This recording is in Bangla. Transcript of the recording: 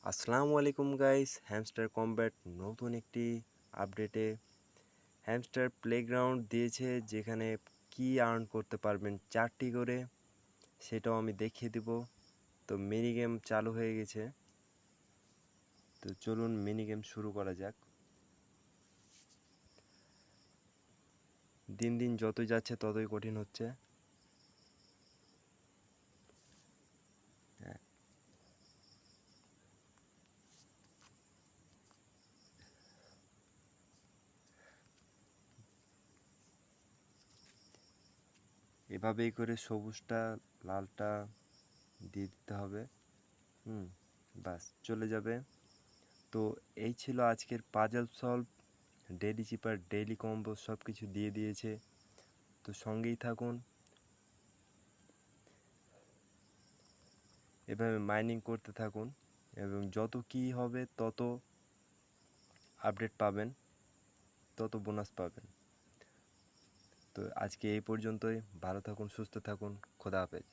আসসালামু আলাইকুম গাইস, হ্যামস্টার কমব্যাট নতুন একটি আপডেটে হ্যামস্টার প্লেগ্রাউন্ড দিয়েছে, যেখানে কি আর্ন করতে পারবেন 4টি করে, সেটাও আমি দেখিয়ে দিব। তো মিনি গেম চালু হয়ে গেছে, তো চলুন মিনি গেম শুরু করা যাক। দিন দিন যতই যাচ্ছে ততই কঠিন হচ্ছে। হ্যাঁ, এভাবেই করে সবুজটা লালটা দিয়ে দিতে হবে। বাস চলে যাবে। তো এই ছিল আজকের পাজল সলভ, ডেইলি চিপার, ডেইলি কম্বো সব কিছু দিয়ে দিয়েছে। তো সঙ্গেই থাকুন, এভাবে মাইনিং করতে থাকুন এবং যত কি হবে তত আপডেট পাবেন, তত বোনাস পাবেন। তো আজকে এই পর্যন্তই। ভালো থাকুন, সুস্থ থাকুন, খোদা হাফেজ।